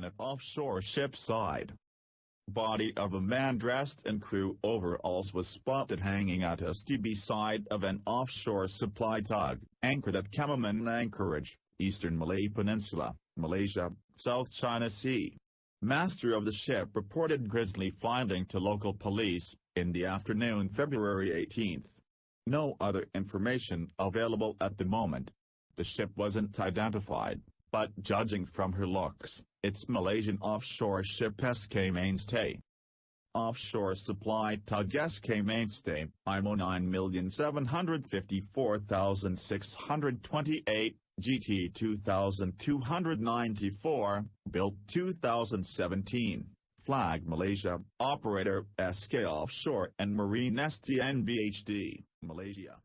man at offshore ship side. Body of a man dressed in crew overalls was spotted hanging at a STB side of an offshore supply tug, anchored at Kemaman Anchorage, eastern Malay Peninsula, Malaysia, South China Sea. Master of the ship reported grisly finding to local police in the afternoon February 18. No other information available at the moment. The ship wasn't identified, but judging from her looks, it's Malaysian offshore ship SK MAINSTAY. Offshore supply tug SK MAINSTAY, IMO 9,754,628, GT 2294, built 2017, flag Malaysia, operator SK Offshore and Marine STNBHD, Malaysia.